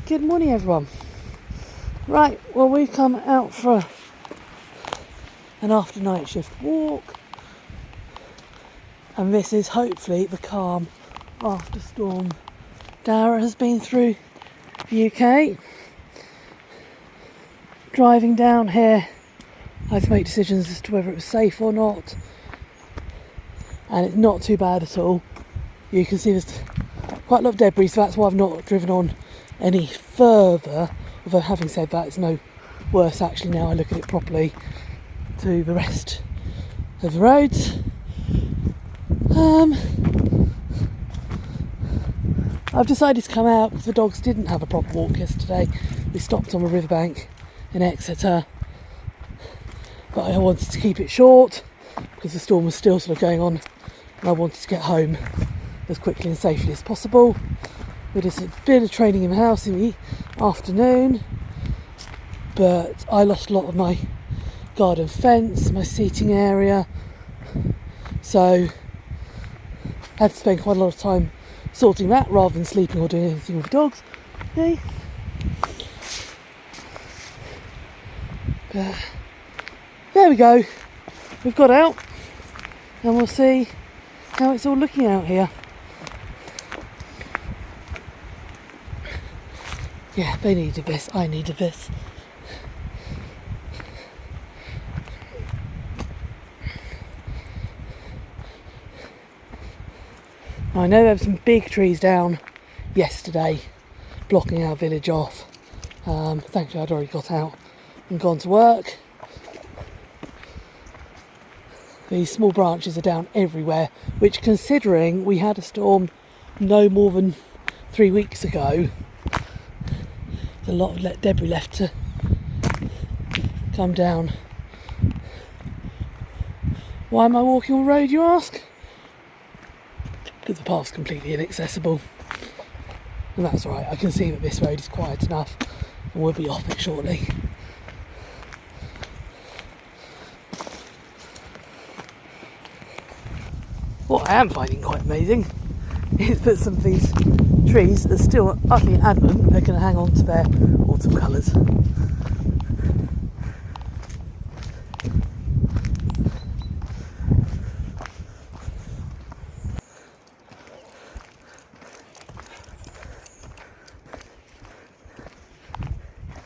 Good morning, everyone. Right, well, we've come out for an after night shift walk, and this is hopefully the calm after storm Darragh has been through the UK. Driving down here, I had to make decisions as to whether it was safe or not, and it's not too bad at all. You can see there's quite a lot of debris, so that's why I've not driven on any further, although having said that, it's no worse actually now I look at it properly to the rest of the roads. I've decided to come out because the dogs didn't have a proper walk yesterday. We stopped on a riverbank in Exeter, but I wanted to keep it short because the storm was still sort of going on and I wanted to get home as quickly and safely as possible. We did a bit of training in the house in the afternoon, but I lost a lot of my garden fence, my seating area, so I had to spend quite a lot of time sorting that rather than sleeping or doing anything with the dogs. Okay. But there we go, we've got out and we'll see how it's all looking out here. Yeah, they needed this, I needed this. I know there were some big trees down yesterday blocking our village off. Thankfully I'd already got out and gone to work. These small branches are down everywhere, which, considering we had a storm no more than 3 weeks ago, there's a lot of debris left to come down. Why am I walking on the road, you ask? Because the path's completely inaccessible. And that's right, I can see that this road is quiet enough and we'll be off it shortly. What I am finding quite amazing is that some of these trees are still utterly adamant they're going to hang on to their autumn colours.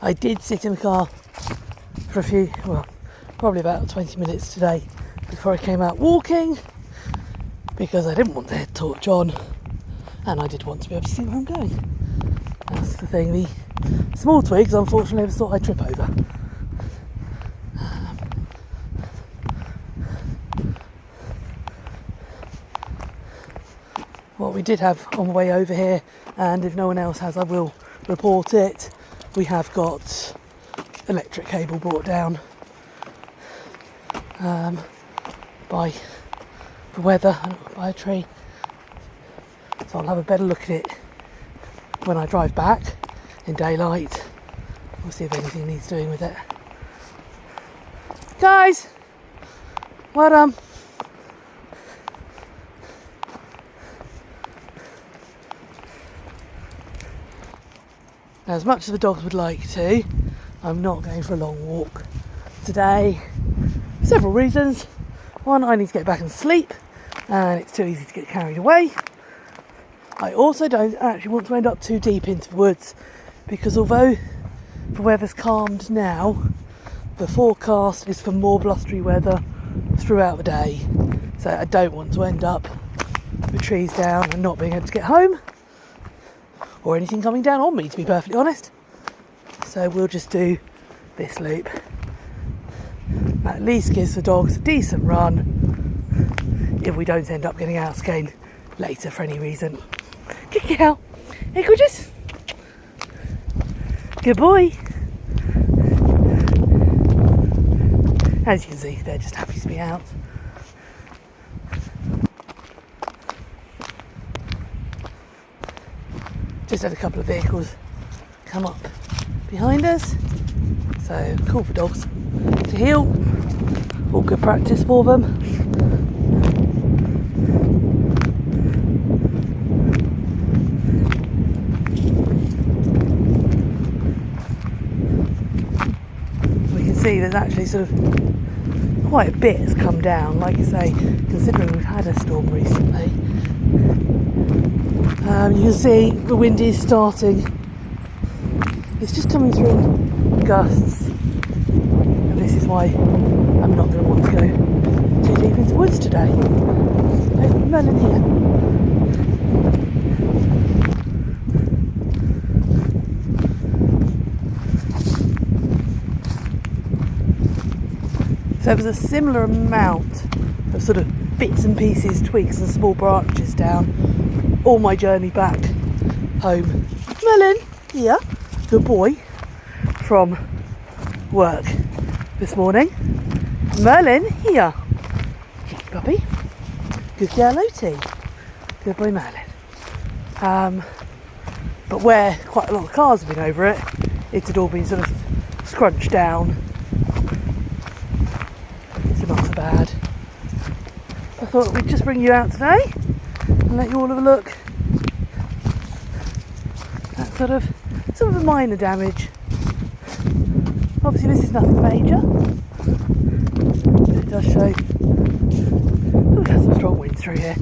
I did sit in the car for probably about 20 minutes today before I came out walking, because I didn't want the head torch on and I did want to be able to see where I'm going. That's the thing, the small twigs unfortunately I thought I'd trip over. What we did have on the way over here, and if no one else has I will report it, we have got electric cable brought down by the weather and by a tree, so I'll have a better look at it when I drive back in daylight. We'll see if anything needs doing with it. Guys, well done. Now, as much as the dogs would like to, I'm not going for a long walk today for several reasons. One, I need to get back and sleep, and it's too easy to get carried away. I also don't actually want to end up too deep into the woods, because although the weather's calmed now, the forecast is for more blustery weather throughout the day. So I don't want to end up with trees down and not being able to get home, or anything coming down on me, to be perfectly honest. So we'll just do this loop. That at least gives the dogs a decent run if we don't end up getting out again later for any reason. Kick it out. Hey, gorgeous. Good boy. As you can see, they're just happy to be out. Just had a couple of vehicles come up behind us, so cool for dogs to heel, all good practice for them. see there's actually sort of quite a bit has come down, like I say, considering we've had a storm recently. You can see the wind is starting. It's just coming through in gusts, and this is why I'm not going to want to go too deep into the woods today. There's melon here. So there was a similar amount of sort of bits and pieces, twigs and small branches down all my journey back home. Melon, here, good boy, from work this morning. Merlin, here. Cheeky puppy. Good girl, Otie. Good boy, Merlin. But where quite a lot of cars have been over it, it had all been sort of scrunched down. So not so bad. I thought we'd just bring you out today and let you all have a look at sort of some of the minor damage. Obviously this is nothing major, but it does show. Oh, we've had some strong winds through here.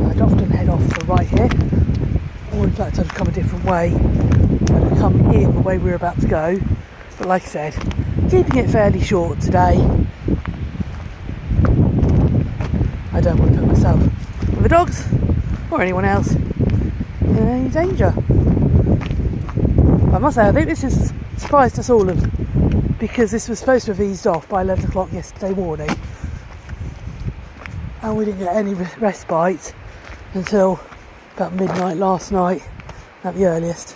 I'd often head off to the right here, or in fact I'd come a different way. I'd come in the way we were about to go, but like I said, keeping it fairly short today. I don't want to put myself or the dogs or anyone else in any danger. I must say, I think this has surprised us all, because this was supposed to have eased off by 11 o'clock yesterday morning, and we didn't get any respite until about midnight last night at the earliest.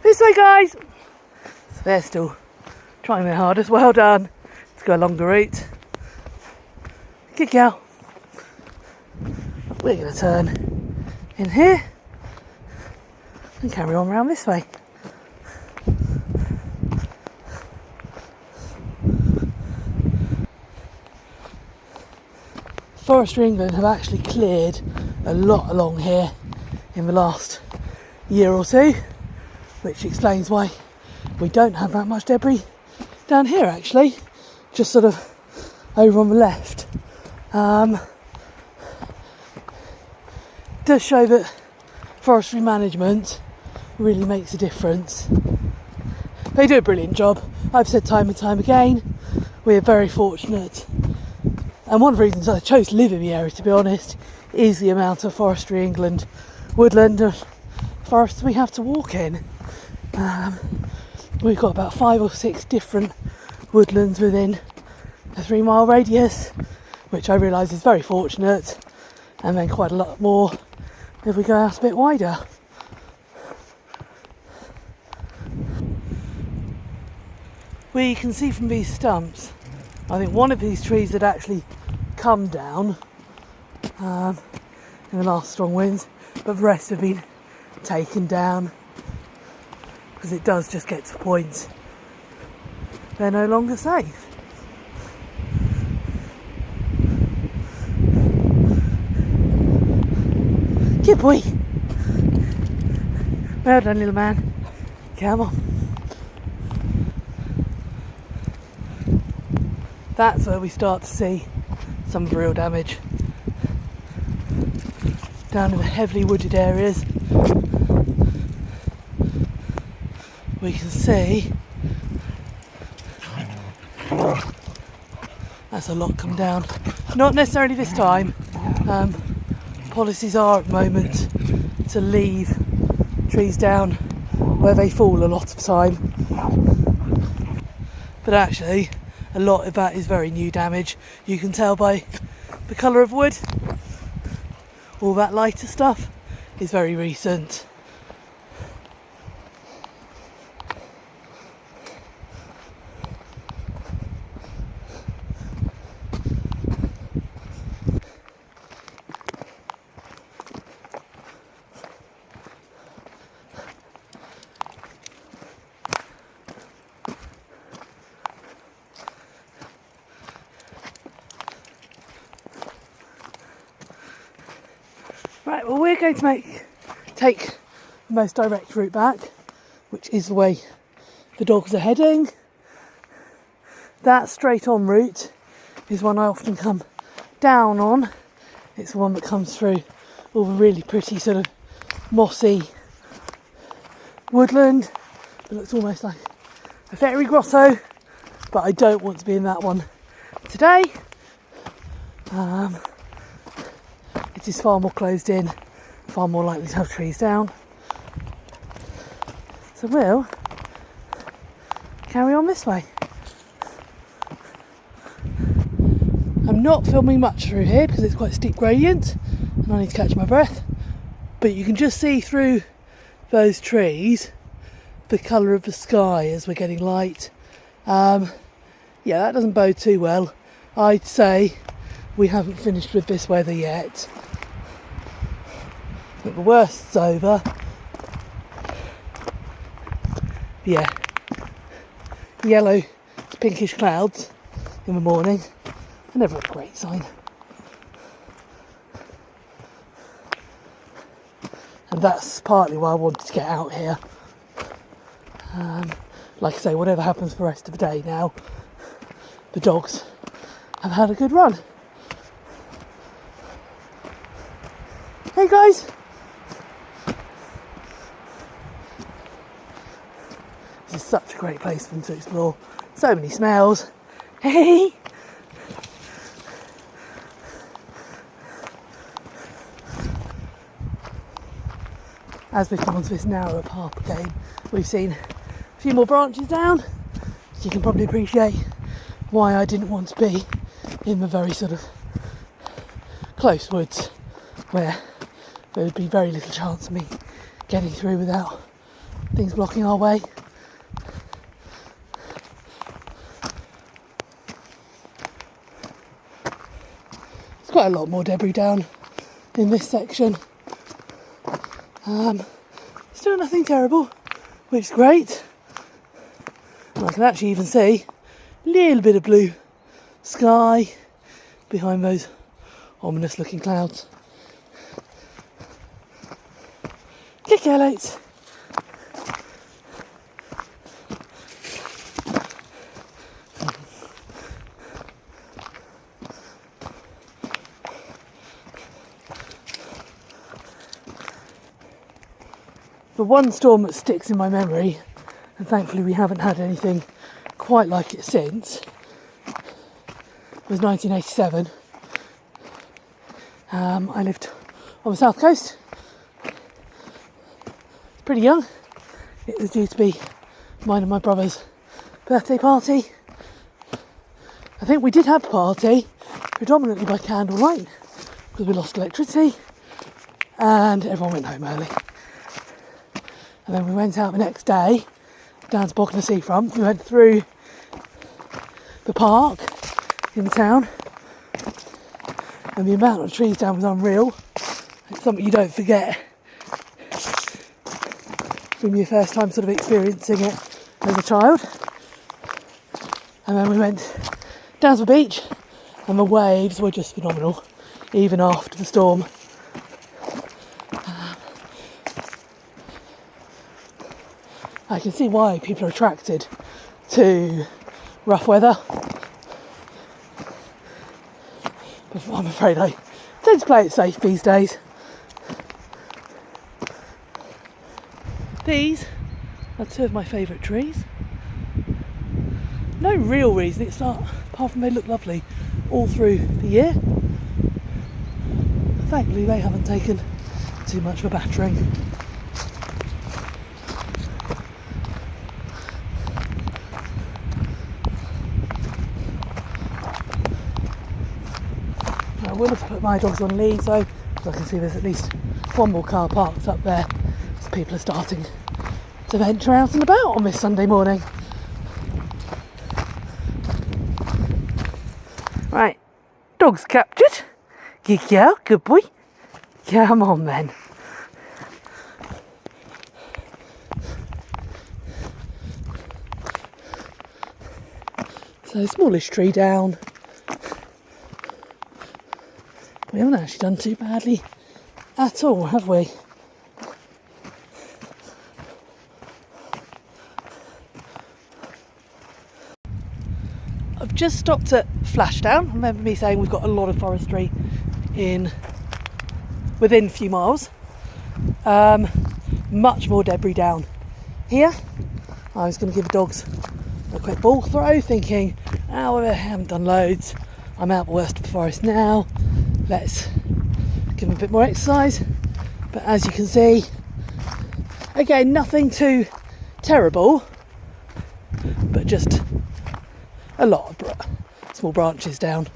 This way, guys! So they're still trying their hardest. Well done. Let's go a longer route. Good girl. We're going to turn in here and carry on round this way. Forestry England have actually cleared a lot along here in the last year or two, which explains why we don't have that much debris down here actually, just sort of over on the left. Does show that forestry management really makes a difference. They do a brilliant job. I've said time and time again, we're very fortunate, and one of the reasons I chose to live in the area, to be honest, is the amount of Forestry England woodland and forests we have to walk in. We've got about 5 or 6 different woodlands within a 3-mile radius, which I realise is very fortunate, and then quite a lot more if we go out a bit wider. We can see from these stumps, I think one of these trees had actually come down in the last strong winds, but the rest have been taken down, because it does just get to the point they're no longer safe. Good boy. Well done, little man. Come on. That's where we start to see some of the real damage. Down in the heavily wooded areas, we can see that's a lot come down. Not necessarily this time. Policies are at the moment to leave trees down where they fall a lot of time. But actually, a lot of that is very new damage. You can tell by the colour of wood. All that lighter stuff is very recent. Right, well we're going to take the most direct route back, which is the way the dogs are heading. That straight on route is one I often come down on. It's the one that comes through all the really pretty sort of mossy woodland. It looks almost like a fairy grotto, but I don't want to be in that one today. It is far more closed in, far more likely to have trees down. So we'll carry on this way. I'm not filming much through here because it's quite a steep gradient and I need to catch my breath, but you can just see through those trees the colour of the sky as we're getting light. Yeah, that doesn't bode too well. I'd say we haven't finished with this weather yet. I think the worst's over. Yeah, yellow to pinkish clouds in the morning are never a great sign. And that's partly why I wanted to get out here. Like I say, whatever happens for the rest of the day now, the dogs have had a good run. Hey guys! This is such a great place for them to explore. So many smells. Hey! As we've come onto this narrower path again, we've seen a few more branches down. So you can probably appreciate why I didn't want to be in the very sort of close woods where there would be very little chance of me getting through without things blocking our way. There's quite a lot more debris down in this section. Still nothing terrible, which is great. And I can actually even see a little bit of blue sky behind those ominous looking clouds. Click highlights. The one storm that sticks in my memory, and thankfully we haven't had anything quite like it since, was 1987. I lived on the south coast. Pretty young. It was due to be mine and my brother's birthday party. I think we did have a party predominantly by candlelight because we lost electricity and everyone went home early. And then we went out the next day down to Bognor Seafront. We went through the park in the town, and the amount of trees down was unreal. It's something you don't forget from your first time sort of experiencing it as a child. And then we went down to the beach and the waves were just phenomenal even after the storm. I can see why people are attracted to rough weather, but I'm afraid I tend to play it safe these days. These are two of my favourite trees. No real reason, apart from they look lovely all through the year. Thankfully they haven't taken too much of a battering. I will have to put my dogs on lead though, because I can see there's at least one more car parked up there, so people are starting to venture out and about on this Sunday morning. Right, dog's captured. Good girl, good boy. Come on then. So smallish tree down. We haven't actually done too badly at all, have we? I've just stopped at Flashdown. Remember me saying we've got a lot of forestry within a few miles. Much more debris down here. I was going to give the dogs a quick ball throw, thinking, oh, I haven't done loads. I'm out the worst of the forest now. Let's give them a bit more exercise. But as you can see, again, nothing too terrible, but just a lot of small branches down.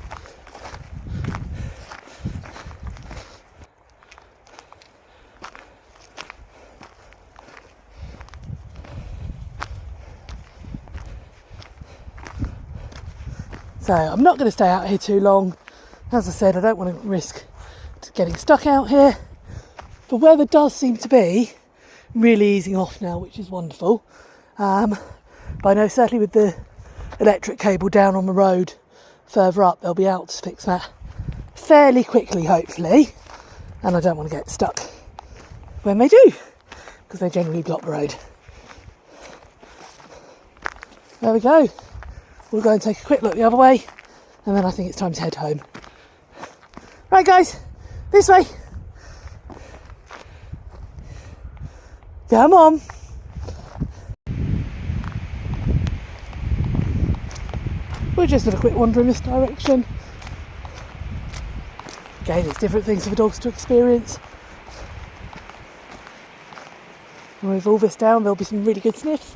So I'm not going to stay out here too long. As I said, I don't want to risk getting stuck out here. The weather does seem to be really easing off now, which is wonderful. But I know certainly with the electric cable down on the road further up, they'll be out to fix that fairly quickly, hopefully. And I don't want to get stuck when they do, because they generally block the road. There we go. We'll go and take a quick look the other way, and then I think it's time to head home. Right guys, this way. Come on. We'll just have a quick wander in this direction. Again, it's different things for the dogs to experience. And with all this down, there'll be some really good sniffs.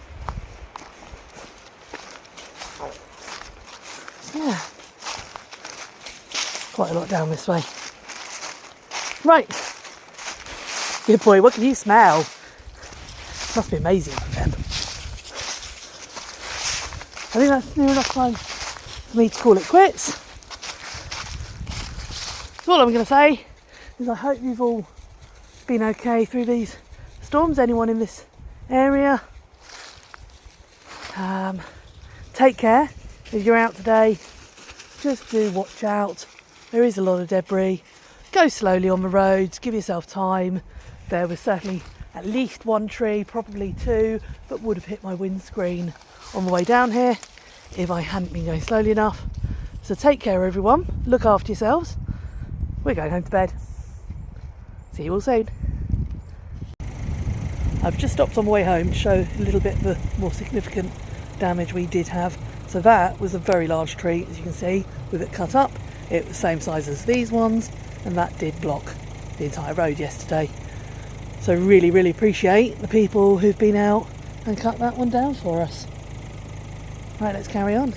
Yeah, quite a lot down this way. Right, good boy, what can you smell? Must be amazing for them. I think that's near enough time for me to call it quits. So all I'm going to say is I hope you've all been okay through these storms, anyone in this area. Take care. If you're out today, just do watch out. There is a lot of debris. Go slowly on the roads, give yourself time. There was certainly at least one tree, probably two, that would have hit my windscreen on the way down here if I hadn't been going slowly enough. So take care everyone, look after yourselves. We're going home to bed. See you all soon. I've just stopped on the way home to show a little bit of the more significant damage we did have. So that was a very large tree, as you can see, with it cut up. It was the same size as these ones, and that did block the entire road yesterday. So really, really appreciate the people who've been out and cut that one down for us. Right, let's carry on.